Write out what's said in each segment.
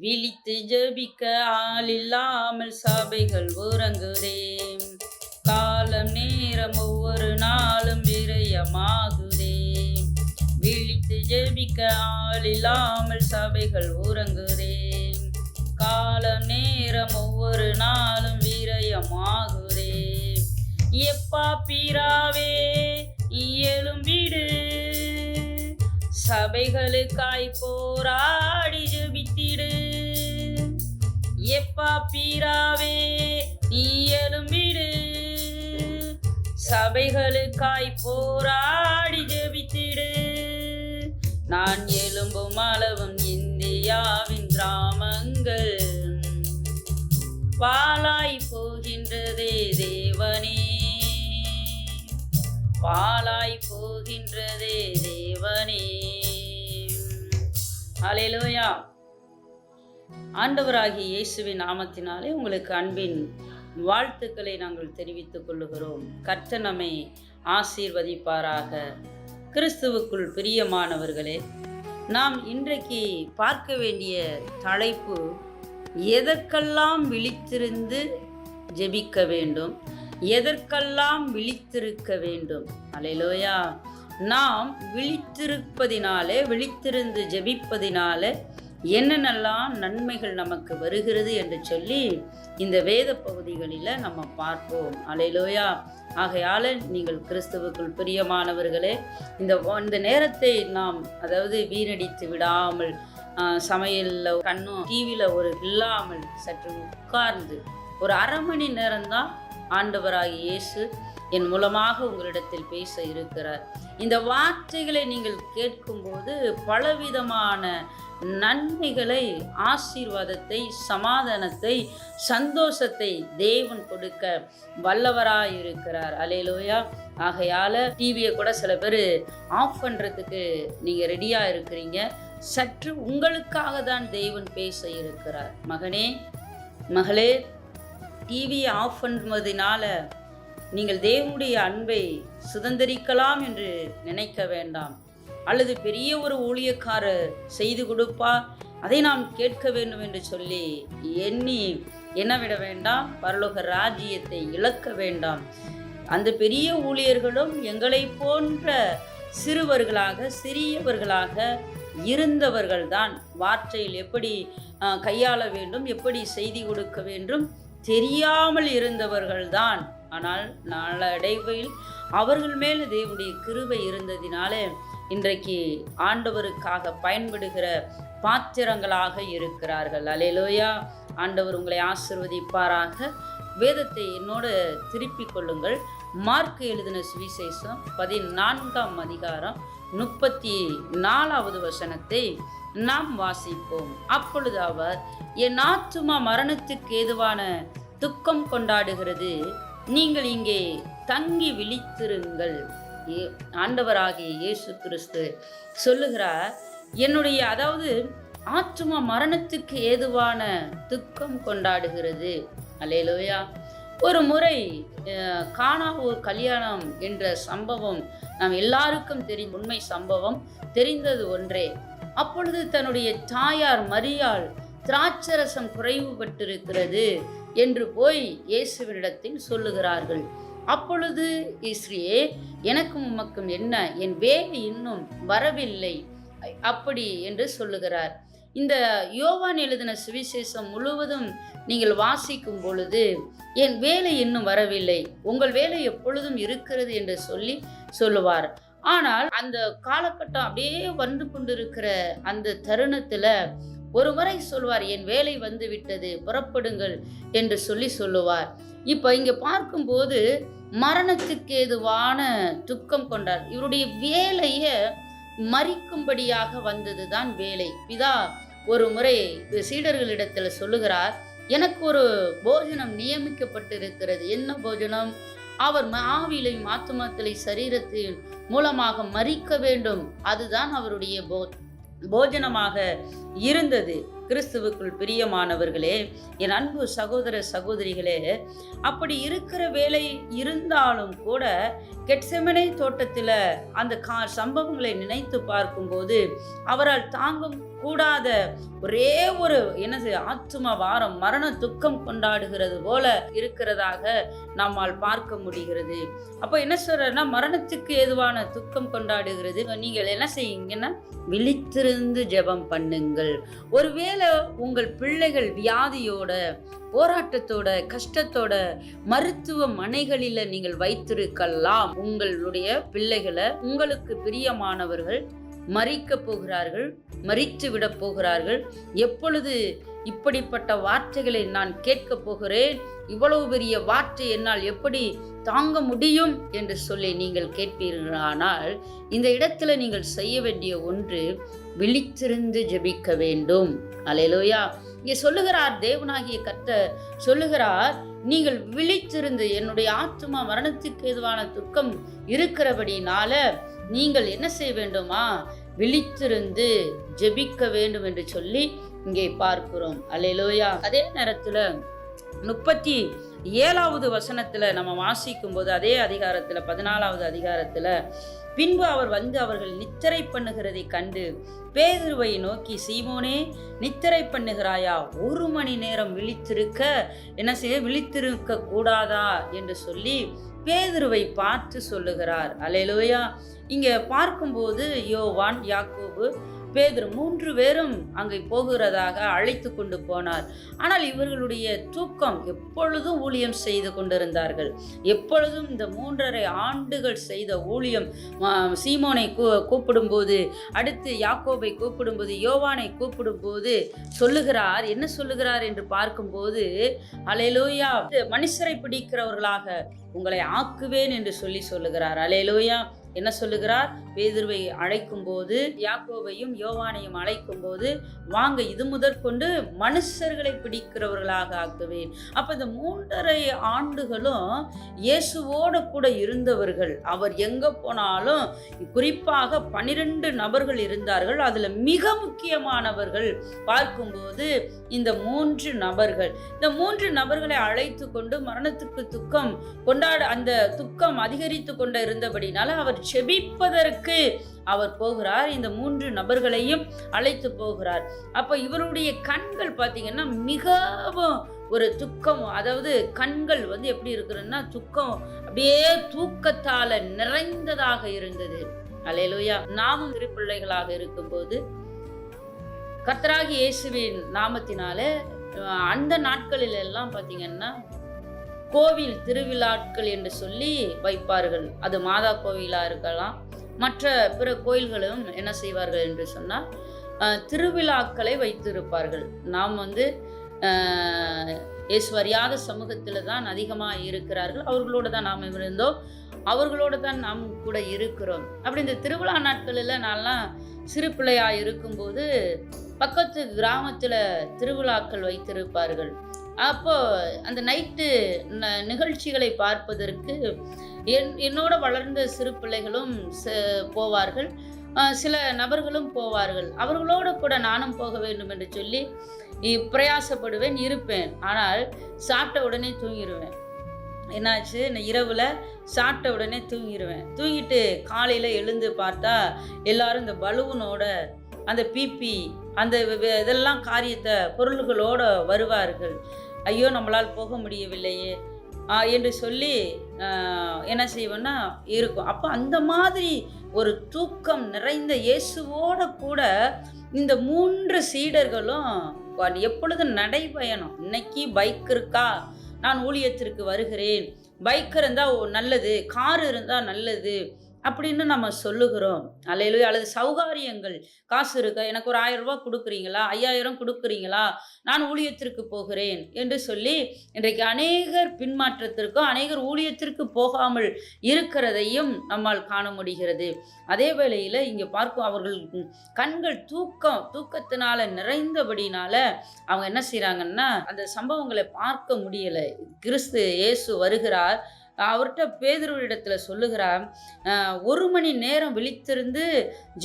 விழித்து ஜெபிக்க ஆள் இல்லாமல் சபைகள் உறங்குதே. காலம் நேரம் ஒவ்வொரு நாளும் விரயமாகுதே. விழித்து ஜெபிக்க ஆள் இல்லாமல் சபைகள் உறங்குதே. காலம் நேரம் ஒவ்வொரு நாளும் விரயமாகுதே. எப்பா பிராவே எழும்பிடு, சபைகளுக்காய் போராடி ஜெபித்திடு. எப்பா பிராவே நீ எழும்பிடு, சபைகளுக்காய் போராடி ஜெபித்திடு. நான் எழும்பும் அளவும் இந்தியாவின் கிராமங்கள் பாலாய் போகின்றதே தேவனே, பாலாய் போகின்றதே தேவனே. ஹல்லேலூயா. ஆண்டவராகிய இயேசுவின் நாமத்தினாலே உங்களுக்கு அன்பின் வாழ்த்துக்களை நாங்கள் தெரிவித்துக் கொள்ளுகிறோம். கர்த்தர் நம்மை ஆசீர்வதிப்பாராக. கிறிஸ்துவுக்குள் பிரியமானவர்களே, நாம் இன்றைக்கு பார்க்க வேண்டிய தலைப்பு, எதற்கெல்லாம் விழித்திருந்து ஜெபிக்க வேண்டும், எதற்கெல்லாம் விழித்திருக்க வேண்டும். அல்லேலூயா. நாம் விழித்திருப்பதினாலே, விழித்திருந்து ஜெபிப்பதினாலே என்னென்னலாம் நன்மைகள் நமக்கு வருகிறது என்று சொல்லி இந்த வேத பகுதிகளில் நம்ம பார்ப்போம். அல்லேலூயா. ஆகையால் நீங்கள் கிறிஸ்துவுக்குள் பிரியமானவர்களே, இந்த நேரத்தை நாம் வீணடித்து விடாமல், சமையலில் கண்ணும் டிவியில் இல்லாமல் சற்று உட்கார்ந்து ஒரு அரை மணி நேரம்தான் ஆண்டவராகிய இயேசு என் மூலமாக உங்களிடத்தில் பேச இருக்கிறார். இந்த வார்த்தைகளை நீங்கள் கேட்கும்போது பலவிதமான நன்மைகளை, ஆசீர்வாதத்தை, சமாதானத்தை, சந்தோஷத்தை தேவன் கொடுக்க வல்லவராயிருக்கிறார். அல்லேலூயா. ஆகையால் டிவியை கூட சில பேர் ஆஃப் பண்ணுறதுக்கு நீங்கள் ரெடியாக இருக்கிறீங்க. சற்று உங்களுக்காக தான் தேவன் பேச இருக்கிறார். மகனே, மகளே, டிவியை ஆஃப் பண்ணுவதனால நீங்கள் தேவனுடைய அன்பை சுதந்திரிக்கலாம் என்று நினைக்க வேண்டாம். அல்லது பெரிய ஒரு ஊழியக்காரர் செய்து கொடுப்பார், அதை நாம் கேட்க வேண்டும் என்று சொல்லி எண்ணி விட வேண்டாம். பரலோக ராஜ்யத்தை இழக்க வேண்டாம். அந்த பெரிய ஊழியர்களும் எங்களை போன்ற சிறுவர்களாக, சிறியவர்களாக இருந்தவர்கள்தான். வார்த்தையில் எப்படி கையாள வேண்டும், எப்படி செய்தி கொடுக்க வேண்டும் தெரியாமல் இருந்தவர்கள்தான். ஆனால் நாளடைவில் அவர்கள் மேல் தேவனுடைய கிருபை இருந்ததினாலே இன்றைக்கு ஆண்டவருக்காக பயன்படுகிற பாத்திரங்களாக இருக்கிறார்கள். அல்லேலூயா. ஆண்டவர் உங்களை ஆசீர்வதிப்பாராக. வேதத்தை என்னோடு திருப்பிக் கொள்ளுங்கள். மார்க் எழுதின சுவிசேஷம் 14ஆம் அதிகாரம் 34வது வசனத்தை நாம் வாசிப்போம். அப்பொழுது அவர், என் ஆத்துமா மரணத்துக்கு ஏதுவான துக்கம் கொண்டாடுகிறது, நீங்கள் இங்கே தங்கி விழித்திருங்கள். ஆண்டவராகிய இயேசு கிறிஸ்து சொல்லுகிறார், என்னுடைய ஆத்துமா மரணத்துக்கு ஏதுவான துக்கம் கொண்டாடுகிறது. அல்லேலூயா. ஒரு முறை கானா ஒரு கல்யாணம் என்ற சம்பவம் நாம் எல்லாருக்கும் உண்மை சம்பவம், தெரிந்தது ஒன்றே. அப்பொழுது தன்னுடைய தாயார் மரியாள் திராட்சரசம் குறைவுபட்டிருக்கிறது என்று போய் இயேசுவினிடத்தில் சொல்லுகிறார்கள். அப்பொழுது இஸ்ரீயே, எனக்கும் உமக்கும் என்ன, என் வேலை இன்னும் வரவில்லை அப்படி என்று சொல்லுகிறார். இந்த யோவான் எழுதின சுவிசேஷம் முழுவதும் நீங்கள் வாசிக்கும் பொழுது, என் வேலை இன்னும் வரவில்லை, உங்கள் வேலை எப்பொழுதும் இருக்கிறது என்று சொல்லுவார். ஆனால் அந்த காலகட்டம் அப்படியே வந்து கொண்டிருக்கிற அந்த தருணத்தில் ஒரு முறை சொல்வார், என் வேலை வந்து விட்டது, புறப்படுங்கள் என்று சொல்லுவார். இப்போ இங்கே பார்க்கும்போது மரணத்துக்கு ஏதுவான துக்கம் கொண்டார். இவருடைய வேலையை மறிக்கும்படியாக வந்தது தான் வேலை. பிதா ஒரு முறை சீடர்களிடத்தில் சொல்லுகிறார், எனக்கு ஒரு போஜனம் நியமிக்கப்பட்டிருக்கிறது. என்ன போஜனம்? அவர் ஆவியிலும் ஆத்துமத்திலே சரீரத்தின் மூலமாக மறிக்க வேண்டும். அதுதான் அவருடைய போஜனமாக இருந்தது. கிறிஸ்துவுக்குள் பிரியமானவர்களே, என் அன்பு சகோதர சகோதரிகளே, அப்படி இருக்கிற வேலை இருந்தாலும் கூட கெட்செமனே தோட்டத்தில் அந்த சம்பவங்களை நினைத்து பார்க்கும்போது அவரால் தாங்க கூடாத ஒரே ஒரு ஆத்தும வாரம், மரண துக்கம் கொண்டாடுகிறது போல இருக்கிறதாக நம்மால் பார்க்க முடிகிறது. அப்போ என்ன சொல்றேன்னா, மரணத்துக்கு ஏதுவான துக்கம் கொண்டாடுகிறது. நீங்கள் என்ன செய்யுங்கன்னா, விழித்திருந்து ஜெபம் பண்ணுங்கள். ஒருவேளை உங்கள் பிள்ளைகள் வியாதியோட, போராட்டத்தோட, கஷ்டத்தோட மருத்துவமனைகளில் நீங்கள் வைத்திருக்கலாம். உங்களுடைய பிள்ளைகளை, உங்களுக்கு பிரியமானவர்கள் மரிக்க போகிறார்கள், மரித்து விட போகிறார்கள். எப்பொழுது இப்படிப்பட்ட வார்த்தைகளை நான் கேட்க போகிறேன், இவ்வளவு பெரிய வார்த்தை என்னால் எப்படி தாங்க முடியும் என்று சொல்லி நீங்கள் கேட்பீர்களானால், இந்த இடத்துல நீங்கள் செய்ய வேண்டிய ஒன்று, விழித்திருந்து ஜெபிக்க வேண்டும். அல்லேலூயா. இங்கே சொல்லுகிறார், தேவனாகிய கர்த்தர் சொல்லுகிறார், நீங்கள் விழித்திருந்து, என்னுடைய ஆத்துமா மரணத்துக்கு ஏதுவான துக்கம் இருக்கிறபடினால நீங்கள் என்ன செய்ய வேண்டுமா, விழித்திருந்து ஜெபிக்க வேண்டும் என்று சொல்லி இங்கே பார்க்கிறோம். அல்லேலூயா. அதே நேரத்தில் 37வது வசனத்துல நம்ம வாசிக்கும் போது, அதே அதிகாரத்துல 14வது அதிகாரத்துல, பின்பு அவர் வந்து அவர்கள் நித்திரை பண்ணுகிறதை கண்டு பேதுருவை நோக்கி, சீமோனே, நித்திரை பண்ணுகிறாயா? 1 மணி நேரம் விழித்திருக்க என்ன செய்ய, விழித்திருக்க கூடாதா என்று சொல்லி பேதுருவை பார்த்து சொல்லுகிறார். அல்லேலூயா. இங்க பார்க்கும்போது யோவான், யாக்கோபு, பேதுரு 3 பேரும் அங்கே போகிறதாக அழைத்து கொண்டு போனார். ஆனால் இவர்களுடைய தூக்கம், எப்பொழுதும் ஊழியம் செய்து கொண்டிருந்தார்கள். எப்பொழுதும் இந்த 3.5 ஆண்டுகள் செய்த ஊழியம், சீமோனை கூப்பிடும்போது, அடுத்து யாக்கோபை கூப்பிடும்போது, யோவானை கூப்பிடும்போது சொல்லுகிறார். என்ன சொல்லுகிறார் என்று பார்க்கும்போது, அல்லேலூயா, மனுஷரை பிடிக்கிறவர்களாக உங்களை ஆக்குவேன் என்று சொல்லி சொல்லுகிறார். அல்லேலூயா. என்ன சொல்லுகிறார்? பேதுருவை அழைக்கும் போது, யாக்கோபையும் யோவானையும் அழைக்கும் போது, வாங்க, இது முதற்கொண்டு மனுஷர்களை பிடிக்கிறவர்களாக ஆக்குவேன். அப்ப இந்த 3.5 ஆண்டுகளும் இயேசுவோடு கூட இருந்தவர்கள். அவர் எங்க போனாலும் குறிப்பாக 12 நபர்கள் இருந்தார்கள். அதுல மிக முக்கியமானவர்கள் பார்க்கும்போது இந்த 3 நபர்கள். இந்த 3 நபர்களை அழைத்து கொண்டு மரணத்துக்கு துக்கம் கொண்டாட, அந்த துக்கம் அதிகரித்து கொண்டு இருந்தபடினால அவர் செபிப்பதற்கு அவர் போகிறார். இந்த 3 நபர்களையும் அழைத்து போகிறார். அப்ப இவருடைய கண்கள் பார்த்தீங்கன்னா மிகவும் ஒரு துக்கம், அதாவது கண்கள் வந்து எப்படி இருக்குதுன்னா, துக்கம், அப்படியே தூக்கத்தால நிறைந்ததாக இருந்தது. அல்லேலூயா. நாமும் திருப்பிள்ளைகளாக இருக்கும்போது கர்த்தராகிய இயேசுவின் நாமத்தினாலே அந்த நாட்களில் எல்லாம் பார்த்தீங்கன்னா கோவில் திருவிழாக்கள் என்று சொல்லி வைப்பார்கள். அது மாதா கோவிலாக இருக்கலாம், மற்ற பிற கோயில்களும் என்ன செய்வார்கள் என்று சொன்னால் திருவிழாக்களை வைத்திருப்பார்கள். நாம் வந்து ஈஸ்வரியாக சமூகத்தில் தான் அதிகமாக இருக்கிறார்கள். அவர்களோடு தான் நாம் இருந்தோம், அவர்களோடு தான் நாம் கூட இருக்கிறோம். அப்படி இந்த திருவிழா நாட்களில் நான்லாம் சிறு பிள்ளையாக இருக்கும்போது பக்கத்து கிராமத்தில் திருவிழாக்கள் வைத்திருப்பார்கள். அப்போ அந்த நைட்டு நிகழ்ச்சிகளை பார்ப்பதற்கு என்னோட வளர்ந்த சிறு பிள்ளைகளும் போவார்கள், சில நபர்களும் போவார்கள். அவர்களோடு கூட நானும் போக வேண்டும் என்று சொல்லி பிரயாசப்படுவேன், இருப்பேன். ஆனால் சாப்பிட்ட உடனே தூங்கிடுவேன். என்னாச்சு, இரவில் சாப்பிட்ட உடனே தூங்கிடுவேன். தூங்கிட்டு காலையில் எழுந்து பார்த்தா எல்லாரும் இந்த பலூனோட, அந்த பிபி, அந்த இதெல்லாம் காரியத்தை பொருள்களோட வருவார்கள். ஐயோ, நம்மளால் போக முடியவில்லையே என்று சொல்லி என்ன செய்வேன்னா இருக்கும். அப்போ அந்த மாதிரி ஒரு தூக்கம் நிறைந்த இயேசுவோட கூட இந்த 3 சீடர்களும் எப்பொழுதும் நடைபயணம். இன்னைக்கு பைக் இருக்கா, நான் ஊழியத்திற்கு வருகிறேன், பைக் இருந்தால் நல்லது, கார் இருந்தால் நல்லது அப்படின்னு நம்ம சொல்லுகிறோம். அல்லேலூயா. அல்லது சௌகாரியங்கள், காசு இருக்கா, எனக்கு ஒரு 1000 ரூபாய் கொடுக்குறீங்களா, 5000 கொடுக்குறீங்களா, நான் ஊழியத்திற்கு போகிறேன் என்று சொல்லி இன்றைக்கு அநேகர் பின்மாற்றத்திற்கும் அநேகர் ஊழியத்திற்கு போகாமல் இருக்கிறதையும் நம்மால் காண முடிகிறது. அதே வேளையில் இங்கே பார்க்கும் அவர்கள் கண்கள் தூக்கத்தினால நிறைந்தபடினால அவங்க என்ன செய்கிறாங்கன்னா அந்த சம்பவங்களை பார்க்க முடியலை. கிறிஸ்து இயேசு வருகிறார், அவர்கிட்ட பேதுருவிடத்துல சொல்லுகிறார், 1 மணி நேரம் விழித்திருந்து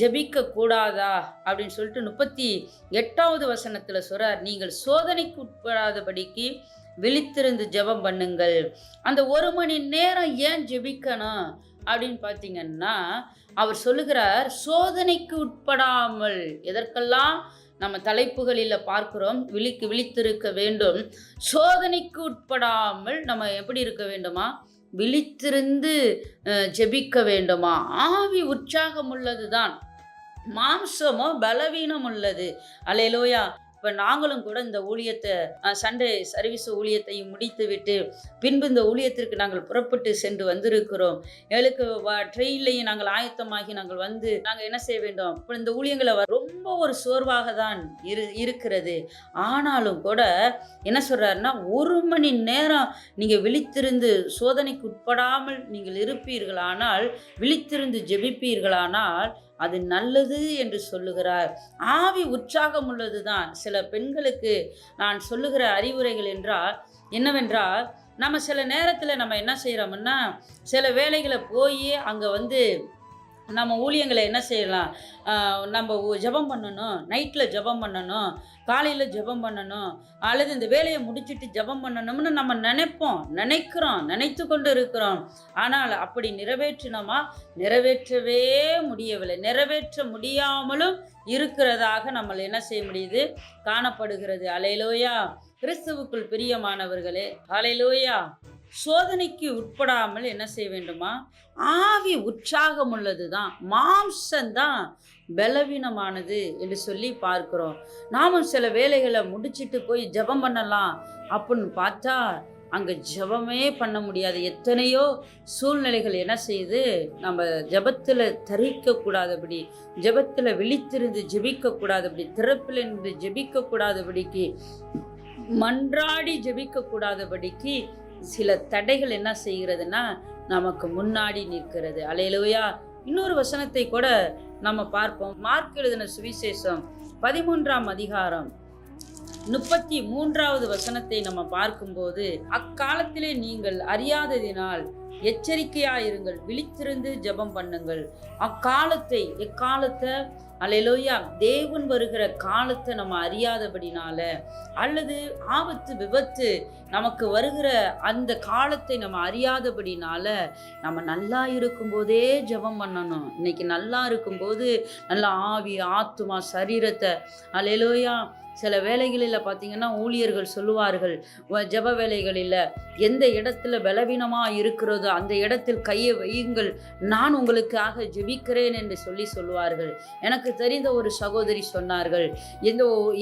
ஜெபிக்க கூடாதா அப்படின்னு சொல்லிட்டு 38வது வசனத்துல சொல்றார், நீங்கள் சோதனைக்கு உட்படாதபடிக்கு விழித்திருந்து ஜெபம் பண்ணுங்கள். அந்த 1 மணி நேரம் ஏன் ஜெபிக்கணும் அப்படின்னு பார்த்தீங்கன்னா, அவர் சொல்லுகிறார், சோதனைக்கு உட்படாமல். எதற்கெல்லாம் நம்ம தலைப்புகளில் பார்க்கிறோம், விழித்திருக்க வேண்டும். சோதனைக்கு உட்படாமல் நம்ம எப்படி இருக்க வேண்டுமா? விழித்திருந்து ஜெபிக்க வேண்டுமா? ஆவி உற்சாகம் உள்ளது தான், மாம்சமோ பலவீனம் உள்ளது. அல்லேலூயா. இப்போ நாங்களும் கூட இந்த ஊழியத்தை, சண்டே சர்வீஸ் ஊழியத்தையும் முடித்து விட்டு பின்பு இந்த ஊழியத்திற்கு நாங்கள் புறப்பட்டு சென்று வந்திருக்கிறோம். எங்களுக்கு ட்ரெயின்லையும் நாங்கள் ஆயத்தமாகி நாங்கள் வந்து நாங்கள் என்ன செய்ய வேண்டும்? இப்போ இந்த ஊழியங்களை ரொம்ப ஒரு சோர்வாக தான் இருக்கிறது. ஆனாலும் கூட என்ன சொல்கிறாருன்னா, 1 மணி நேரம் நீங்கள் விழித்திருந்து சோதனைக்கு உட்படாமல் நீங்கள் இருப்பீர்களானால், விழித்திருந்து ஜெபிப்பீர்களானால் அது நல்லது என்று சொல்லுகிறார். ஆவி உற்சாகம் உள்ளது தான். சில பெண்களுக்கு நான் சொல்லுகிற அறிவுரைகள் என்றால் என்னவென்றால், நம்ம சில நேரத்தில் நம்ம என்ன செய்கிறோம்னா, சில வேலைகளை போய் அங்கே வந்து நம்ம ஊழியங்களை என்ன செய்யலாம், நம்ம ஜெபம் பண்ணணும், நைட்டில் ஜெபம் பண்ணணும், காலையில் ஜெபம் பண்ணணும், அல்லது இந்த வேலையை முடிச்சுட்டு ஜெபம் பண்ணணும்னு நம்ம நினைத்து கொண்டு இருக்கிறோம். ஆனால் அப்படி நிறைவேற்றினோமா? நிறைவேற்றவே முடியவில்லை. நிறைவேற்ற முடியாமலும் இருக்கிறதாக நம்மளை என்ன செய்ய முடியுது? காணப்படுகிறது. அல்லேலூயா. கிறிஸ்துவுக்குள் பிரியமானவர்களே, அல்லேலூயா. சோதனைக்கு உட்படாமல் என்ன செய்ய வேண்டுமா? ஆவி உற்சாகம் உள்ளது தான், மாம்சந்தான் பலவீனமானது என்று சொல்லி பார்க்கிறோம். நாமும் சில வேலைகளை முடிச்சுட்டு போய் ஜெபம் பண்ணலாம் அப்படின்னு பார்த்தா அங்கே ஜெபமே பண்ண முடியாது. எத்தனையோ சூழ்நிலைகள் என்ன செய்யுது? நம்ம ஜெபத்தில் தரிக்கக்கூடாதபடி, ஜெபத்தில் விழித்திருந்து ஜெபிக்கக்கூடாதபடி, திறப்பில் இருந்து ஜெபிக்கக்கூடாதபடிக்கு, மன்றாடி ஜெபிக்கக்கூடாதபடிக்கு சில தடைகள் என்ன செய்கிறதுனா நமக்கு முன்னாடி நிற்கிறது. அல்லேலூயா. இன்னொரு வசனத்தை கூட நம்ம பார்ப்போம். மார்க் எழுதின சுவிசேஷம் 13ஆம் அதிகாரம் 33வது வசனத்தை நம்ம பார்க்கும்போது, அக்காலத்திலே நீங்கள் அறியாததினால் எச்சரிக்கையாயிருங்கள், விழித்திருந்து ஜெபம் பண்ணுங்கள். எக்காலத்தை அல்லேலூயா, தேவன் வருகிற காலத்தை நம்ம அறியாதபடினால, அல்லது ஆபத்து விபத்து நமக்கு வருகிற அந்த காலத்தை நம்ம அறியாதபடினால, நம்ம நல்லா இருக்கும்போதே ஜெபம் பண்ணணும். இன்னைக்கு நல்லா இருக்கும்போது நல்ல ஆவி, ஆத்துமா, சரீரத்தை அல்லேலூயா. சில வேலைகளில் பார்த்தீங்கன்னா ஊழியர்கள் சொல்லுவார்கள், ஜெப வேலைகளில் எந்த இடத்துல பலவீனமாக இருக்கிறதோ அந்த இடத்தில் கையை வையுங்கள், நான் உங்களுக்காக ஜெபிக்கிறேன் என்று சொல்லுவார்கள். எனக்கு தெரிந்த ஒரு சகோதரி சொன்னார்கள்,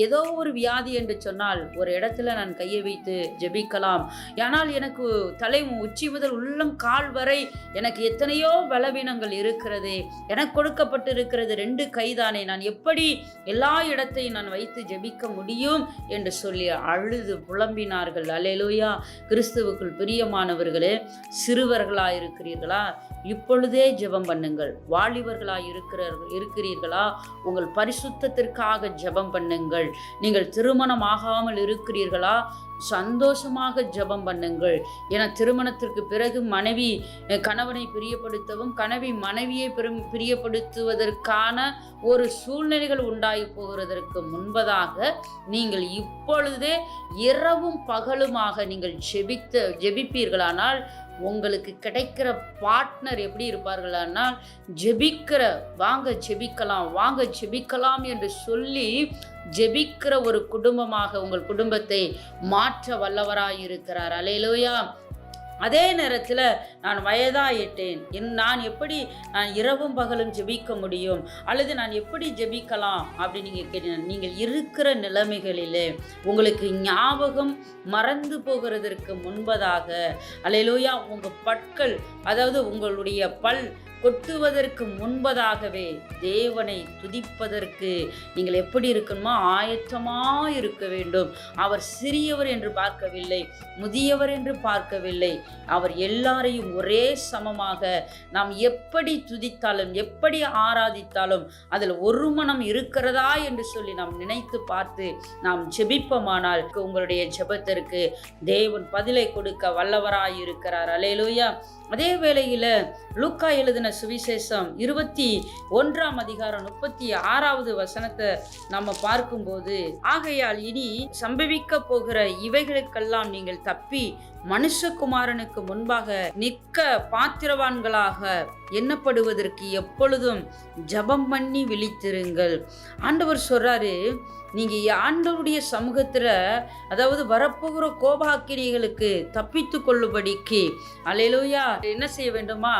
ஏதோ ஒரு வியாதி என்று சொன்னால் ஒரு இடத்துல நான் கையை வைத்து ஜெபிக்கலாம், ஆனால் எனக்கு தலை உச்சி முதல் உள்ளம் கால் வரை எனக்கு எத்தனையோ பலவீனங்கள் இருக்கிறது, எனக்கு கொடுக்கப்பட்டு இருக்கிறது 2 கைதானே, நான் எப்படி எல்லா இடத்தையும் நான் வைத்து ஜெபிக்க முடியும் என்று சொல்லி அழுது புலம்பினார்கள். அல்லேலூயா. கிறிஸ்துவுக்குள் பிரியமானவர்களே, சிறுவர்களாய் இருக்கிறீர்களா? இப்பொழுதே ஜெபம் பண்ணுங்கள். வாலிபர்களாய் இருக்கிறீர்களா? உங்கள் பரிசுத்தத்திற்காக ஜெபம் பண்ணுங்கள். நீங்கள் திருமணம் ஆகாமல் இருக்கிறீர்களா? சந்தோஷமாக ஜெபம் பண்ணுங்கள். என திருமணத்திற்கு பிறகு மனைவி கணவனை பிரியப்படுத்தவும், கணவி மனைவியை பிரியப்படுத்துவதற்கான ஒரு சூழ்நிலைகள் உண்டாகி போகிறதற்கு முன்பதாக நீங்கள் இப்பொழுதே இரவும் பகலுமாக நீங்கள் ஜெபிப்பீர்களானால் உங்களுக்கு கிடைக்கிற பார்ட்னர் எப்படி இருப்பார்களானால், வாங்க ஜெபிக்கலாம் என்று சொல்லி ஜெபிக்கிற ஒரு குடும்பமாக உங்கள் குடும்பத்தை மாற்ற வல்லவராயிருக்கிறார். அல்லேலூயா. அதே நேரத்தில் நான் வயதாயிட்டேன், நான் எப்படி இரவும் பகலும் ஜெபிக்க முடியும், அல்லது நான் எப்படி ஜெபிக்கலாம் அப்படின்னு நீங்கள் கேட்டீங்க. நீங்கள் இருக்கிற நிலைமைகளிலே உங்களுக்கு ஞாபகம் மறந்து போகிறதற்கு முன்பதாக அல்லேலூயா, உங்கள் பற்கள், அதாவது உங்களுடைய பல் கொட்டுவதற்கு முன்பதாகவே தேவனை துதிப்பதற்கு நீங்கள் எப்படி இருக்கணுமோ ஆயத்தமாக இருக்க வேண்டும். அவர் சிறியவர் என்று பார்க்கவில்லை, முதியவர் என்று பார்க்கவில்லை. அவர் எல்லாரையும் ஒரே சமமாக நாம் எப்படி துதித்தாலும் எப்படி ஆராதித்தாலும் அதில் ஒரு மனம் இருக்கிறதா என்று சொல்லி நாம் நினைத்து பார்த்து நாம் ஜெபிப்போமானால் உங்களுடைய ஜெபத்திற்கு தேவன் பதிலை கொடுக்க வல்லவராய் இருக்கிறார். அல்லேலூயா. அதே வேளையில் லூக்கா எழுதின சுவிசேஷம் 21ஆம் அதிகாரம் 36வது வசனத்தை நம்ம பார்க்கும்போது, ஆகையால் இனி சம்பவிக்க போகிற இவைகளுக்கெல்லாம் நீங்கள் தப்பி மனுஷகுமாரனுக்கு முன்பாக நிற்க பாத்திரவான்களாக எண்ணப்படுவதற்கு எப்பொழுதும் ஜெபம் பண்ணி விழித்திருங்கள். ஆண்டவர் சொல்றாரு, நீங்க ஆண்டவருடைய சமூகத்துல, அதாவது வரப்போகிற கோபாக்கினிகளுக்கு தப்பித்து கொள்ளும்படிக்கு அல்லேலூயா என்ன செய்ய வேண்டுமா?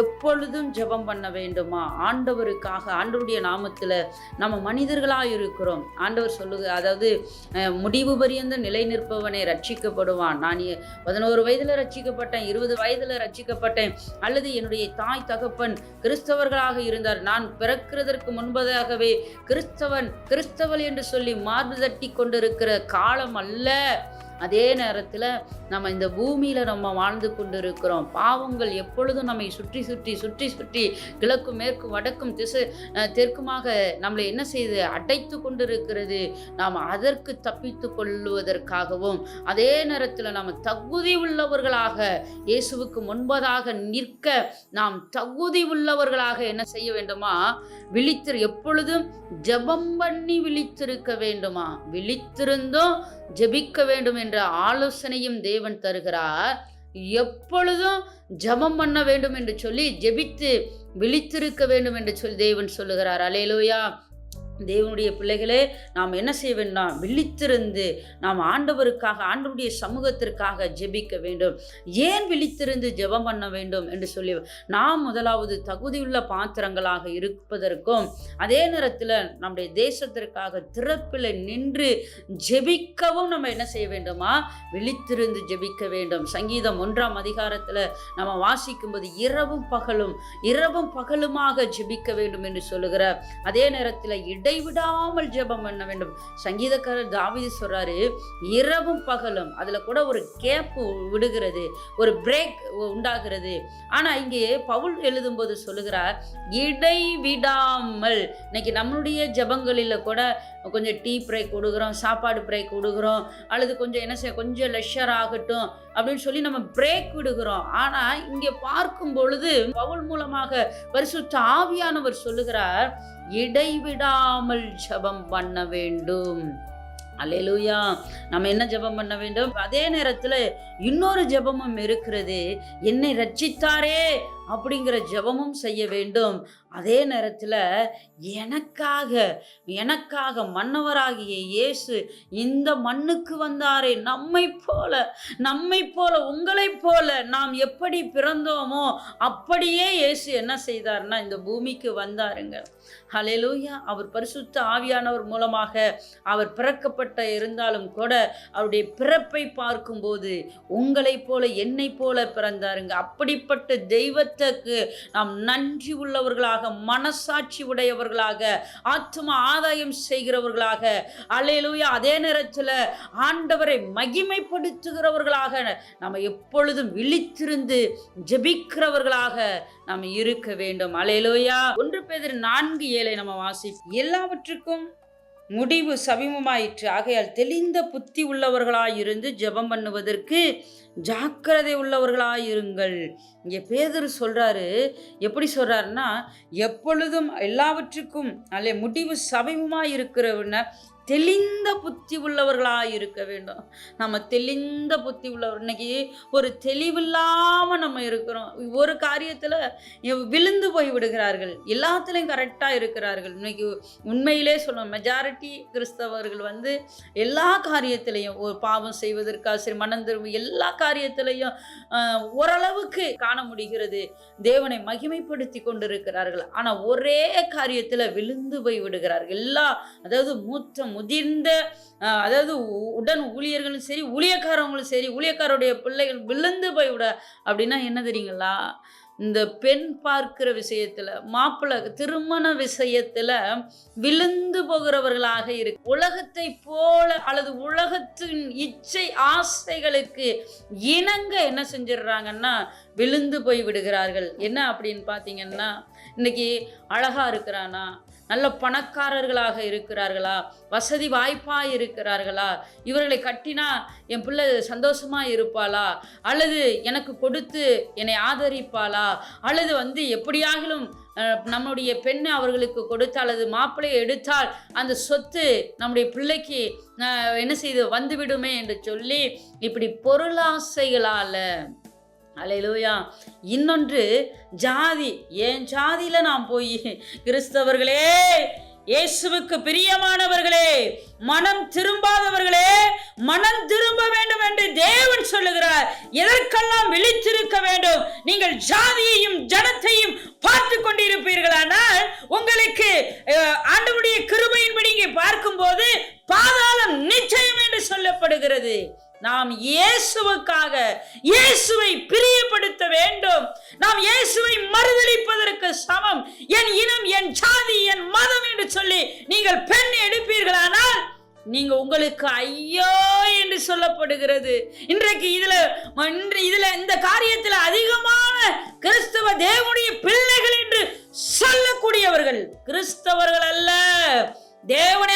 எப்பொழுதும் ஜெபம் பண்ண வேண்டுமா? ஆண்டவருக்காக, ஆண்டவருடைய நாமத்துல நம்ம மனிதர்களாக இருக்கிறோம். ஆண்டவர் சொல்லுங்க, அதாவது முடிவு பரியந்த நிலை நிற்பவனை ரட்சிக்கப்படுவான். நான் 11 வயதுல ரட்சிக்கப்பட்டேன், 20 வயதுல ரட்சிக்கப்பட்டேன், அல்லது என்னுடைய தாய் தகப்பன் கிறிஸ்தவர்களாக இருந்தார், நான் பிறக்கிறதற்கு முன்பதாகவே கிறிஸ்தவள் என்று சொல்லி மார்பு தட்டி கொண்டிருக்கிற காலம் அல்ல. அதே நேரத்தில் நம்ம இந்த பூமியில் நம்ம வாழ்ந்து கொண்டு இருக்கிறோம். பாவங்கள் எப்பொழுதும் நம்மை சுற்றி சுற்றி சுற்றி சுற்றி கிழக்கும் மேற்கும் வடக்கும் தெற்குமாக நம்மளை என்ன செய்து அடைத்து கொண்டு இருக்கிறது. நாம் அதற்கு தப்பித்து கொள்ளுவதற்காகவும் அதே நேரத்தில் நாம் தகுதி உள்ளவர்களாக இயேசுவுக்கு முன்பதாக நிற்க நாம் தகுதி உள்ளவர்களாக என்ன செய்ய வேண்டுமா? எப்பொழுதும் ஜெபம் பண்ணி விழித்திருக்க வேண்டுமா? விழித்திருந்தும் ஜெபிக்க வேண்டும் என்ற ஆலோசனையும் தேவன் தருகிறார். எப்பொழுதும் ஜெபம் பண்ண வேண்டும் என்று சொல்லி ஜெபித்து விழித்திருக்க வேண்டும் என்று சொல்லி தேவன் சொல்லுகிறார். அல்லேலூயா. தேவனுடைய பிள்ளைகளே, நாம் என்ன செய்ய வேண்டும்? விழித்திருந்து நாம் ஆண்டவருக்காக, ஆண்டவருடைய சமூகத்திற்காக ஜெபிக்க வேண்டும். ஏன் விழித்திருந்து ஜெபம் பண்ண வேண்டும் என்று சொல்லி, நாம் முதலாவது தகுதியுள்ள பாத்திரங்களாக இருப்பதற்கும் அதே நேரத்தில் நம்முடைய தேசத்திற்காக திறப்பில் நின்று ஜெபிக்கவும் நம்ம என்ன செய்ய வேண்டுமா? விழித்திருந்து ஜெபிக்க வேண்டும். சங்கீதம் 1ஆம் அதிகாரத்தில் நம்ம வாசிக்கும்போது இரவும் பகலுமாக ஜெபிக்க வேண்டும் என்று சொல்லுகிறார். அதே நேரத்தில் இடைவிடாமல் ஜெபம் பண்ண வேண்டும். சங்கீதக்காரர் தாவீது சொல்றாரு, இரவும் பகலும். அதுல கூட ஒரு கேப் விடுகிறது, ஒரு பிரேக் உண்டாகிறது. ஆனா இங்கே பவுல் எழுதும்போது சொல்லுகிறார், இடைவிடாமல். இன்னைக்கு நம்மளுடைய ஜெபங்களில் கூட கொஞ்சம் டீ பிரேக் கொடுக்குறோம், சாப்பாடு பிரேக் கொடுக்குறோம், அல்லது கொஞ்சம் என்ன செய்ய, கொஞ்சம் லெஷர் ஆகட்டும் அப்படின்னு சொல்லி நம்ம பிரேக் விடுகிறோம். ஆனா இங்கே பார்க்கும் பொழுது பவுல் மூலமாக பரிசுத்த ஆவியானவர் சொல்லுகிறார், இடைவிடாமல் ஜெபம் பண்ண வேண்டும். அல்லேலூயா. நம்ம என்ன ஜெபம் பண்ண வேண்டும்? அதே நேரத்தில் இன்னொரு ஜெபமும் இருக்கிறது, என்னை ரட்சித்தாரே அப்படிங்கிற ஜெபமும் செய்ய வேண்டும். அதே நேரத்தில் எனக்காக மன்னவராகிய இயேசு இந்த மண்ணுக்கு வந்தாரே, நம்மை போல உங்களை போல நாம் எப்படி பிறந்தோமோ அப்படியே இயேசு என்ன செய்தார்னா இந்த பூமிக்கு வந்தாருங்க. ஹல்லேலூயா. அவர் பரிசுத்த ஆவியானவர் மூலமாக அவர் பிறக்கப்பட்ட இருந்தாலும் கூட அவருடைய பிறப்பை பார்க்கும்போது உங்களை போல என்னை போல பிறந்தாருங்க. அப்படிப்பட்ட தெய்வத்துக்கு நாம் நன்றி உள்ளவர்களாக, மனசாட்சி உடையவர்களாக, ஆத்தும ஆதாயம் செய்கிறவர்களாக, அல்லேலூயா, அதே நேரத்தில் ஆண்டவரை மகிமைப்படுத்துகிறவர்களாக நம்ம எப்பொழுதும் விழித்திருந்து ஜெபிக்கிறவர்களாக நாம் இருக்க வேண்டும். அல்லேலூயா. 1 பேதுரு 4:7 நம்ம வாசிப்போம். எல்லாவற்றுக்கும் முடிவு சமீபமாயிற்று, ஆகையால் தெளிந்த புத்தி உள்ளவர்களாயிருந்து ஜெபம் பண்ணுவதற்கு ஜாக்கிரதை உள்ளவர்களாயிருங்கள். இங்கே பேதுரு சொல்றாரு, எப்படி சொல்றாருன்னா, எப்பொழுதும் எல்லாவற்றுக்கும் அல்ல முடிவு சமீபமாய் இருக்கிறவன தெளிந்த புத்தி உள்ளவர்களாக இருக்க வேண்டும். நம்ம தெளிந்த புத்தி உள்ளவர். இன்னைக்கு ஒரு தெளிவில்லாமல் நம்ம இருக்கிறோம். ஒரு காரியத்தில் விழுந்து போய் விடுகிறார்கள், எல்லாத்துலேயும் கரெக்டாக இருக்கிறார்கள். இன்னைக்கு உண்மையிலே சொல்லணும், மெஜாரிட்டி கிறிஸ்தவர்கள் எல்லா காரியத்திலையும் ஒரு பாவம் செய்வதற்காக சரி, மனம் திரும்ப எல்லா காரியத்திலையும் ஓரளவுக்கு காண முடிகிறது, தேவனை மகிமைப்படுத்தி கொண்டிருக்கிறார்கள். ஆனால் ஒரே காரியத்தில் விழுந்து போய் விடுகிறார்கள். அதாவது முதிர்ந்த, அதாவது உடன் ஊழியர்களும் சரி, ஊழியக்காரவங்களும் சரி, ஊழியக்காரருடைய பிள்ளைகள் விழுந்து போய் விட. அப்படின்னா என்ன தெரியுங்களா? இந்த பெண் பார்க்கிற விஷயத்துல, மாப்பிள்ளை திருமண விஷயத்துல விழுந்து போகிறவர்களாக இருக்கு. உலகத்தை போல அல்லது உலகத்தின் இச்சை ஆசைகளுக்கு இணங்க என்ன செஞ்சிடறாங்கன்னா விழுந்து போய் விடுகிறார்கள். என்ன அப்படின்னு பார்த்தீங்கன்னா, இன்னைக்கு அழகா இருக்கிறானா, நல்ல பணக்காரர்களாக இருக்கிறார்களா, வசதி வாய்ப்பாக இருக்கிறார்களா, இவர்களை கட்டினா என் பிள்ளை சந்தோஷமா இருப்பாளா, அல்லது எனக்கு கொடுத்து என்னை ஆதரிப்பாளா, அல்லது எப்படியாகிலும் நம்முடைய பெண்ணை அவர்களுக்கு கொடுத்து அல்லது மாப்பிள்ளையை எடுத்தால் அந்த சொத்து நம்முடைய பிள்ளைக்கு என்ன செய்து வந்துவிடுமே என்று சொல்லி இப்படி பொருளாசைகளால, அல்லேலூயா. இன்னொன்று ஜாதி. என் ஜாதியில நான் போய், கிறிஸ்தவர்களே, இயேசுவுக்கு பிரியமானவர்களே, மனம் திரும்பாதவர்களே, மனம் திரும்ப வேண்டும் என்று தேவன் சொல்லுகிறார். எதற்கெல்லாம் விழித்திருக்க வேண்டும்? நீங்கள் ஜாதியையும் ஜனத்தையும் பார்த்து கொண்டிருப்பீர்களானால் உங்களுக்கு ஆண்டவருடைய கிருபையின்படி இங்கே பார்க்கும்போது பாதாளம் நிச்சயம் என்று சொல்லப்படுகிறது. நாம் இயேசுவுக்காக இயேசுவை பிரியப்படுத்த வேண்டும். நாம் இயேசுவை மறுதலிப்பதற்கு சமம். என் இனம், என் ஜாதி, என் மதம் என்று சொல்லி நீங்கள் பெண் எடுப்பீர்களானால் நீங்க உங்களுக்கு ஐயோ என்று சொல்லப்படுகிறது. இன்றைக்கு இதுல இந்த காரியத்தில் அதிகமான கிறிஸ்தவ தேவனுடைய பிள்ளைகள் என்று சொல்லக்கூடியவர்கள் கிறிஸ்தவர்கள் அல்ல. தேவனை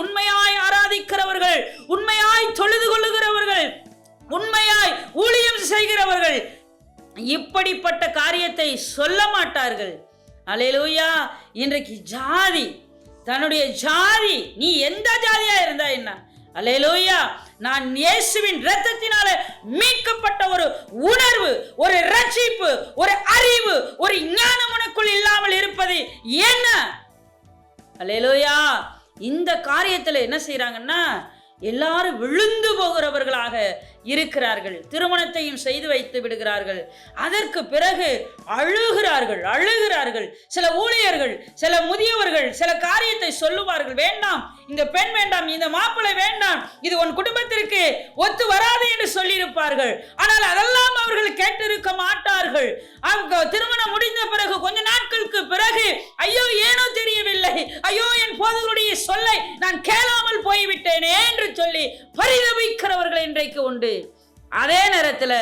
உண்மையாய் ஆராதிக்கிறவர்கள், உண்மையாய் தொழுது கொள்ளுகிறவர்கள், உண்மையாய் ஊழியம் செய்கிறவர்கள் இப்படிப்பட்ட காரியத்தை சொல்ல மாட்டார்கள். அல்லேலூயா. இன்றைக்கு ஜாதி, தன்னுடைய ஜாதி, நீ எந்த ஜாதியா இருந்தா என்ன, அல்லேலூயா, நான் இயேசுவின் இரத்தத்தினால மீட்கப்பட்ட ஒரு உணர்வு, ஒரு ரட்சிப்பு, ஒரு அறிவு, ஒரு ஞானம் உனக்குள் இல்லாமல் இருப்பது என்ன? அல்லேலூயா. இந்த காரியத்தில் என்ன செய்யறாங்கன்னா எல்லாரும் விழுந்து போகிறவர்களாக இருக்கிறார்கள். திருமணத்தையும் செய்து வைத்து விடுகிறார்கள். அதற்கு பிறகு அழுகிறார்கள். சில ஊழியர்கள், சில முதியவர்கள் சில காரியத்தை சொல்லுவார்கள். வேண்டாம், இந்த பெண் வேண்டாம், இந்த மாப்பிள்ளை வேண்டாம், இது உன் குடும்பத்திற்கு ஒத்து வராது என்று சொல்லியிருப்பார்கள். ஆனால் அதெல்லாம் அவர்கள் கேட்டிருக்க மாட்டார்கள். திருமணம் முடிந்த பிறகு கொஞ்ச நாட்களுக்கு பிறகு ஐயோ ஏனோ தெரியவில்லை, ஐயோ என் போதகருடைய சொல்லை நான் கேளாமல் போய்விட்டேனே என்று சொல்லி பரிதபிக்கிறவர்கள் இன்றைக்கு உண்டு. அதே நேரத்துல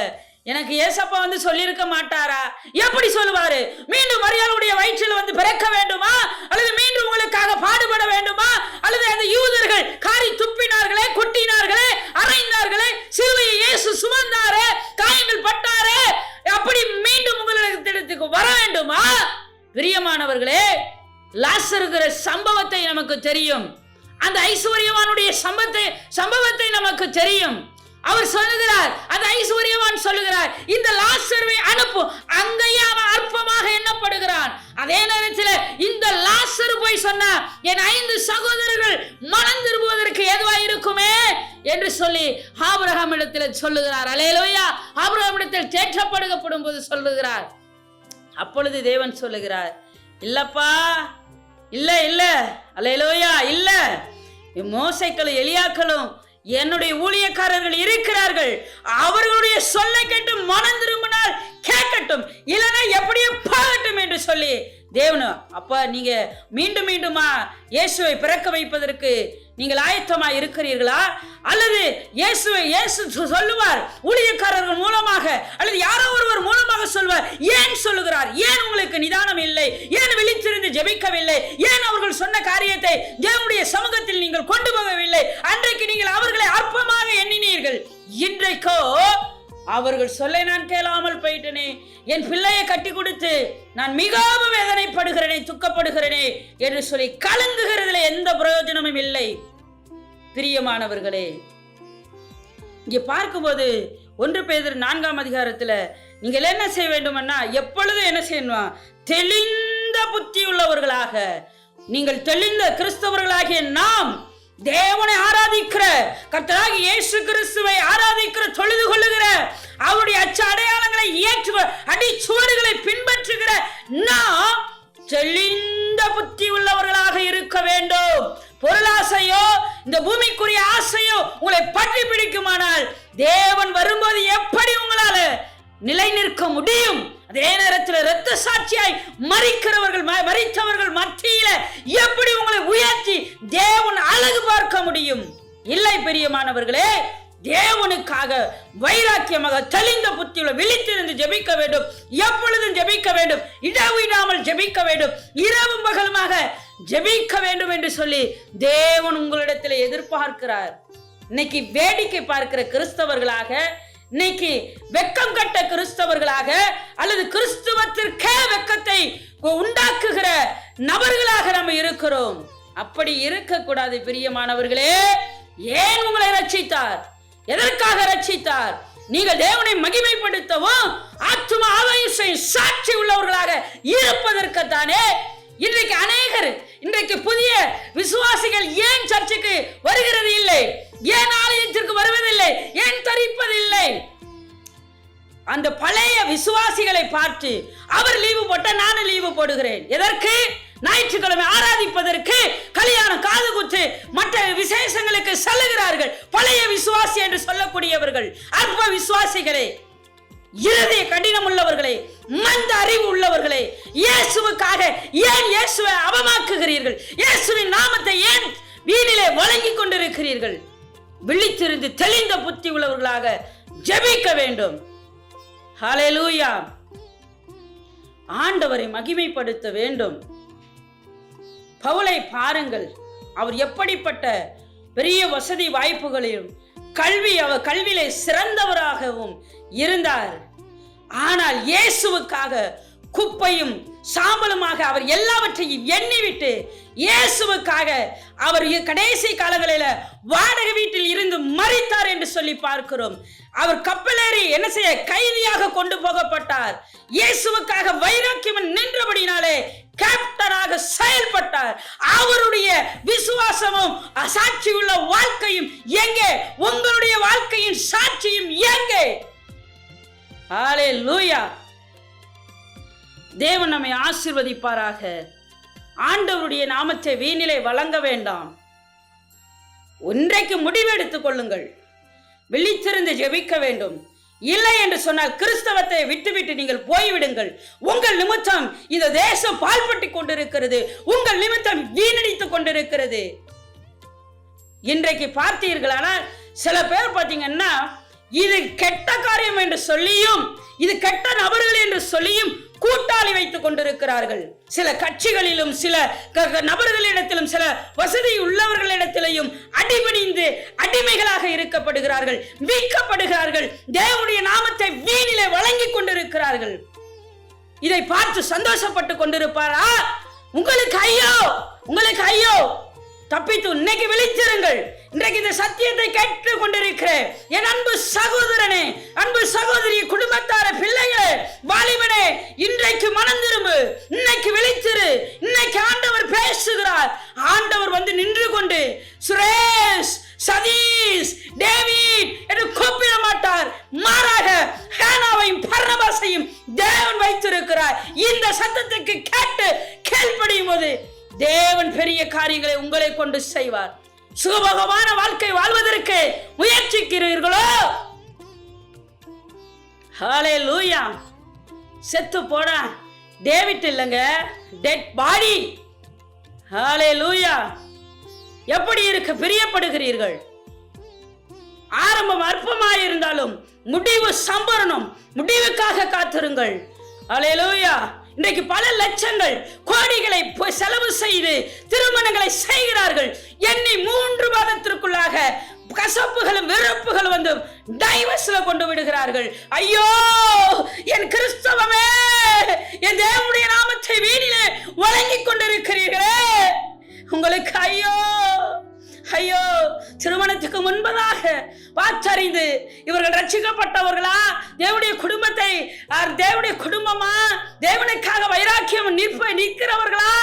எனக்கு ஏசப்பா சொல்லியிருக்க மாட்டாரா? எப்படி சொல்லுவாரு? மீண்டும் மரியாளுடைய வயிற்றில் பிறக்க வேண்டுமா, அல்லது மீண்டும் உங்களுக்காக பாடுபட வேண்டுமா, அல்லது அந்த யூதர்கள் காரி துப்பினார்களே, கொட்டினார்களே, அறைந்தார்களே, சிலுவையை இயேசு சுமந்தாரே, காயங்கள் பட்டாரே, அப்படி மீண்டும் உங்களிடத்துக்கு வர வேண்டுமா? பிரியமானவர்களே, லாசருகிற சம்பவத்தை நமக்கு தெரியும். அந்த ஐஸ்வர்யவானுடைய சம்பவத்தை நமக்கு தெரியும். அவர் சொல்லுகிறார், அந்த ஐஸ்வர்யவான் சொல்லுகிறார், இந்த லாசருவை அனுப்பு. அங்கேயே அவன் அற்பமாக எண்ணப்படுகிறான். அதே நேரத்தில் இந்த லாசரு போய் சொன்னார், என் 5 சகோதரர்கள் மனம் திரும்புவதற்கு ஏதுவா இருக்குமே என்று சொல்லி ஆபிரகாம் இடத்தில் சொல்லுகிறார். அல்லேலூயா. ஆபிரகாம் இடத்தில் தேற்றப்படுகப்படும் போது சொல்லுகிறார். அப்பொழுது தேவன் சொல்லுகிறார், இல்லப்பா, இல்ல, அல்லேலூயா, இல்ல, மோசேக்களும் எலியாக்களும் என்னுடைய ஊழியக்காரர்கள் இருக்கிறார்கள். அவர்களுடைய சொல்லை கேட்டு மனம் திரும்பினால் கேட்கட்டும், இல்லைன்னா எப்படியோ போகட்டும் என்று சொல்லி தேவனு, அப்ப நீங்க மீண்டுமா இயேசுவை பிறக்க வைப்பதற்கு நீங்கள் ஆயத்தமா இருக்கிறீர்களா? அல்லது இயேசு சொல்லுவார் ஊழியக்காரர்கள் மூலமாக, அல்லது யாரோ ஒருவர் மூலமாக சொல்வார். ஏன் சொல்லுகிறார்? ஏன் உங்களுக்கு நிதானம் இல்லை? ஏன் விழித்திருந்து ஜெபிக்கவில்லை? ஏன் அவர்கள் சொன்ன காரியத்தை தேவனுடைய சமூகத்தில் நீங்கள் கொண்டு போகவில்லை? அன்றைக்கு நீங்கள் அவர்களை அற்பமாக எண்ணினீர்கள். இன்றைக்கோ அவர்கள் சொல்ல நான் கேளாமல் போயிட்டேனே, என் பிள்ளையை கட்டி கொடுத்து நான் மிகவும் வேதனைப்படுகிறேனே, துக்கப்படுகிறேனே என்று சொல்லி கலங்குகிறதுல எந்த பிரயோஜனமும் இல்லை. பிரியமானவர்களே, இங்கே பார்க்கும்போது 1 பேதுரு 4ஆம் அதிகாரத்தில் நீங்கள் என்ன செய்ய வேண்டும்னா, எப்பொழுதும் என்ன செய்யணும்? தெளிந்த புத்தி உள்ளவர்களாக, நீங்கள் தெளிந்த கிறிஸ்தவர்களாகிய நாம் தேவனை ஆராதிக்கிற, கர்த்தராகிய இயேசு கிறிஸ்துவை ஆராதிக்கிற, தொழுது கொள்ளுகிற, அவருடைய அச்ச அடையாளங்களை ஏற்றுகிற, அடிச்சுவடுகளை பின்பற்றுகிற நாம் தெளிந்த புத்தி உள்ளவர்களாக இருக்க வேண்டும். பொருளாசையோ இந்த பூமிக்குரிய ஆசையோ உங்களை பற்றி பிடிக்குமானால் தேவன் வரும்போது எப்படி உங்களால நிலை நிற்க முடியும்? அதே நேரத்தில் இரத்த சாட்சியாய் மரித்தவர்கள் மத்தியில எப்படி உங்களை உயர்த்தி தேவன் அழகு பார்க்க முடியும்? இல்லை பிரியமானவர்களே, தேவனுக்காக வைராக்கியமாக தெளிந்த புத்தியுள்ள விழித்திருந்து ஜெபிக்க வேண்டும். எப்பொழுதும் ஜெபிக்க வேண்டும். இடவிடாமல் ஜெபிக்க வேண்டும். இரவும் பகலுமாக ஜெபிக்க வேண்டும் என்று சொல்லி தேவன் உங்களிடத்தில் எதிர்பார்க்கிறார். இன்னைக்கு வேடிக்கை பார்க்கிற கிறிஸ்தவர்களாக, இன்னைக்கு வெக்கம் கட்ட கிறிஸ்தவர்களாக, அல்லது கிறிஸ்துவத்திற்கே வெக்கத்தை உண்டாக்குகிற நபர்களாக நம்ம இருக்கிறோம். அப்படி இருக்கக்கூடாது பிரியமானவர்களே. ஏன் உங்களை ரட்சித்தார்? எதற்காக ரட்சித்தார்? நீங்கள் தேவனை மகிமைப்படுத்தவும் ஆத்தும ஆயுசையும் சாட்சி உள்ளவர்களாக இருப்பதற்குத்தானே. இன்றைக்கு அநேகர், இன்றைக்கு புதிய விசுவாசிகள் ஏன் சர்ச்சுக்கு வருகிறது இல்லை? ஏன் ஆலயத்திற்கு வருவதில்லை? ஏன் தரிப்பதில்லை? அந்த பழைய விசுவாசிகளை பார்த்து அவர் லீவு போட்ட நானும் லீவு போடுகிறேன். எதற்கு? ஞாயிற்றுக்கிழமை ஆராதிப்பதற்கு, கல்யாணம், காது குத்து, மற்ற விசேஷங்களுக்கு செல்லுகிறார்கள். பழைய விசுவாசி என்று சொல்லக்கூடியவர்கள், அற்ப விசுவாசிகளே, இருதய கடினம் உள்ளவர்களே, மந்த அறிவு உள்ளவர்களே, இயேசுவுக்காக ஏன் இயேசுவை அவமாக்குகிறீர்கள்? இயேசுவின் நாமத்தை ஏன் வீணிலே வழங்கிக் கொண்டிருக்கிறீர்கள்? விழித்திருந்து தெளிந்த புத்தி உள்ளவர்களாக ஜெபிக்க வேண்டும். ஹல்லேலூயா. ஆண்டவரை மகிமைப்படுத்த வேண்டும். பவுலை பாருங்கள், அவர் எப்படிப்பட்ட பெரிய வசதி வாய்ப்புகளிலும் அவர் கல்வியிலே சிறந்தவராகவும் இருந்தார். ஆனால் இயேசுவுக்காக குப்பையும் சாம்பலுமாக அவர் எல்லாவற்றையும் எண்ணிவிட்டு இயேசுவுக்காக அவர் கடைசி காலங்களில் வாடகை வீட்டில் இருந்து மரித்தார் என்று சொல்லி பார்க்கிறோம். அவர் கப்பலேறி என்ன செய்ய கைதியாக கொண்டு போகப்பட்டார். இயேசுவுக்காக வைராக்கியம் நின்றபடினாலே கேப்டனாக செயல்பட்டார். அவருடைய விசுவாசமும் சாட்சி உள்ள வாழ்க்கையும் எங்கே? உங்களுடைய வாழ்க்கையின் சாட்சியும் எங்கே? ஹல்லேலூயா. தேவன் நம்மை ஆசீர்வதிப்பாராக. ஆண்டவருடைய நாமத்தை வீணிலே வழங்க வேண்டாம். ஒன்றைக்கு முடிவெடுத்துக் கொள்ளுங்கள். விழித்திருந்து ஜெபிக்க வேண்டும். இல்லை என்று சொன்னால் கிறிஸ்தவத்தை விட்டுவிட்டு நீங்கள் போய்விடுங்கள். உங்கள் நிமித்தம் இந்த தேசம் பாழ்பட்டு கொண்டிருக்கிறது. உங்கள் நிமித்தம் வீணடித்துக் கொண்டிருக்கிறது. இன்றைக்கு பார்த்தீர்களானால் சில பேர் பார்த்தீங்கன்னா இது கெட்ட காரியம் என்று சொல்லியும், இது கெட்ட நபர்கள் என்று சொல்லியும் கூட்டாளி வைத்துக் கொண்டிருக்கிறார்கள். சில கட்சிகளிலும் சில நபர்களிடத்திலும் சில வசதி உள்ளவர்களிடத்திலையும் அடிபணிந்து அடிமைகளாக இருக்கப்படுகிறார்கள், மீட்கப்படுகிறார்கள். தேவனுடைய நாமத்தை வீணிலே வழங்கிக் கொண்டிருக்கிறார்கள். இதை பார்த்து சந்தோஷப்பட்டு கொண்டிருப்பாரா? உங்களுக்கு ஐயோ, உங்களுக்கு ஐயோ. தப்பித்து இன்னைக்கு விழித்திருங்கள். இன்றைக்கு இந்த சத்தியத்தை கேட்டுக் கொண்டிருக்கிற என் அன்பு சகோதரனே, அன்பு சகோதரி, குடும்பத்தார, பிள்ளைகளே, வாலிபனே, இன்றைக்கு மனம் திரும்பு. இன்னைக்கு விழித்திரு. இன்னைக்கு ஆண்டவர் பேசுகிறார். ஆண்டவர் வந்து நின்று கொண்டு சுரேஷ், சதீஷ், டேவிட் என்று கூப்பிட மாட்டார். மாறாக ஹானாவையும் பர்னபாசையும் தேவன் வைத்திருக்கிறார். இந்த சத்தத்துக்கு கேட்டு கீழ்ப்படியும் போது தேவன் பெரிய காரியங்களை உங்களை கொண்டு செய்வார். சுகபோகமான வாழ்க்கை வாழ்வதற்கு முயற்சிக்கிறீர்களோ? ஹல்லேலூயா. செத்து போன டேவிட் இல்லைங்க, டெட் பாடி. ஹல்லேலூயா. எப்படி இருக்க பிரியப்படுகிறீர்கள்? ஆரம்பம் அற்பமாயிருந்தாலும் முடிவு சம்பரணம். முடிவுக்காக காத்திருங்கள். ஹல்லேலூயா. இன்றைக்கு பல லட்சங்கள் கோடிகளை செலவு செய்து திருமணங்களை செய்கிறார்கள். எண்ணி 3 மாதத்திற்குள்ளாக கசப்புகளும் வெறுப்புகளும் வந்து டைவர்ஸ்ல கொண்டு விடுகிறார்கள். ஐயோ என் கிறிஸ்தவமே, என் தேவனுடைய நாமத்தை வீணிலே வழங்கிக் கொண்டிருக்கிறீர்களே, உங்களுக்கு ஐயோ ஐயோ. திருமணத்துக்கு முன்பதாக வாச்சறிந்து இவர்கள் ரட்சிக்கப்பட்டவர்களா, தேவனுடைய குடும்பத்தை, தேவனுடைய குடும்பமா, தேவனுக்காக வைராக்கியம் நிற்கிறவர்களா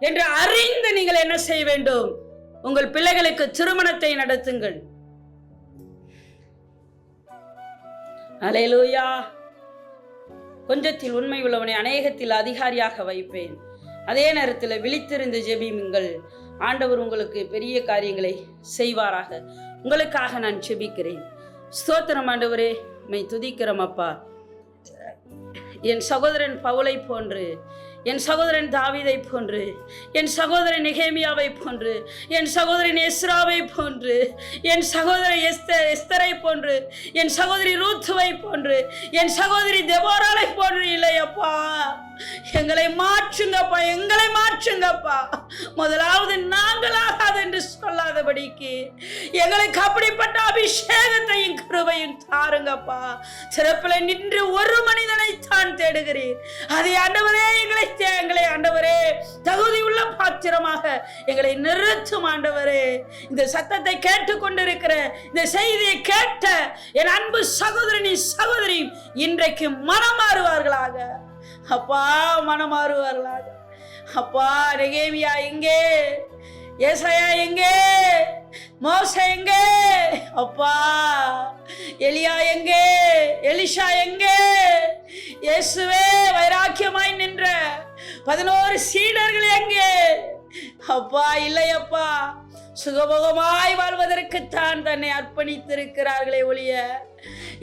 என்று அறிந்து நீங்கள் என்ன செய்ய வேண்டும்? உங்கள் பிள்ளைகளுக்கு திருமணத்தை நடத்துங்கள். அல்லேலூயா. கொஞ்சத்தில் உண்மை உள்ளவனை அநேகத்தில் அதிகாரியாக வைப்பேன். அதே நேரத்தில் விழித்திருந்து ஜெபியுங்கள். ஆண்டவர் உங்களுக்கு பெரிய காரியங்களை செய்வாராக. உங்களுக்காக நான் ஜெபிக்கிறேன். ஸ்தோத்திரம் ஆண்டவரே, உம்மை துதிக்கிறோம் அப்பா. என் சகோதரன் பவுலை போன்று, என் சகோதரன் தாவீதை போன்று, என் சகோதரன் நெகேமியாவை போன்று, என் சகோதரன் எஸ்ராவை போன்று, என் சகோதரன் எஸ்தரை போன்று, என் சகோதரி ரூத்துவை போன்று, என் சகோதரி தெபோராளை போன்று இல்லையப்பா. எங்களை மாற்றுங்கப்பா, எங்களை மாற்றுங்கப்பா. முதலாவது நாங்களாகாது என்று சொல்லாதபடிக்கு எங்களுக்கு அப்படிப்பட்ட அபிஷேகத்தையும் கிருபையும் தாருங்கப்பா. சிறப்பில் நின்று ஒரு மனிதனை தான் தேடுகிறீர். அதை ஆண்டவரே எங்களை ஆண்டவரே தகுதி உள்ள பாத்திரமாக எங்களை நிறுத்தும் ஆண்டவரே. இந்த சத்தத்தை கேட்டுக்கொண்டிருக்கிற, இந்த செய்தியை கேட்ட என் அன்பு சகோதரனி சகோதரி இன்றைக்கு மனம் மாறுவார்களாக அப்பா, மனம் மாறுவார்களாக அப்பா. நெகேமியா எங்கே? ஏசாயா எங்கே? மோசே எங்கே? அப்பா. எலியா எங்கே? எலிஷா எங்கே? இயேசுவே வைராக்கியமாய் நின்ற 11 சீடர்கள் எங்கே? அப்பா இல்லையப்பா. சுகபோகமாய் வாழ்வதற்குத்தான் தன்னை அர்ப்பணித்திருக்கிறார்களே ஒழிய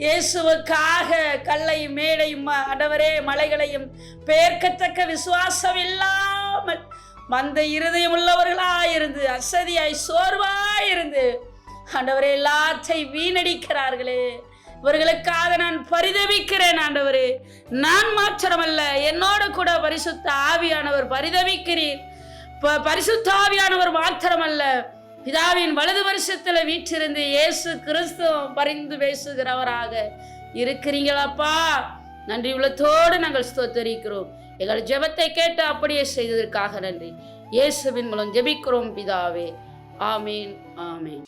இயேசுவுக்காக கல்லையும் மேடையும் ஆண்டவரே மலைகளையும் பெயர்க்கத்தக்க விசுவாசம் இல்லாமல் மந்த இருதயம் உள்ளவர்களாயிருந்து, அசதியாய் சோர்வாயிருந்து ஆண்டவரே எல்லாத்தையும் வீணடிக்கிறார்களே. இவர்களுக்காக நான் பரிதவிக்கிறேன் ஆண்டவரே. நான் மாத்திரமல்ல, என்னோடு கூட பரிசுத்த ஆவியானவர் பரிதவிக்கிறீர். பரிசுத்த ஆவியானவர் மாத்திரமல்ல, பிதாவின் வலது வருஷத்துல வீற்றிருந்து இயேசு கிறிஸ்து பரிந்து பேசுகிறவராக இருக்கிறீங்களப்பா. நன்றி உள்ளத்தோடு நாங்கள் ஸ்தோத்தரிக்கிறோம். எங்கள் ஜெபத்தை கேட்டு அப்படியே செய்ததற்காக நன்றி. இயேசுவின் மூலம் ஜெபிக்கிறோம் பிதாவே. ஆமீன், ஆமீன்.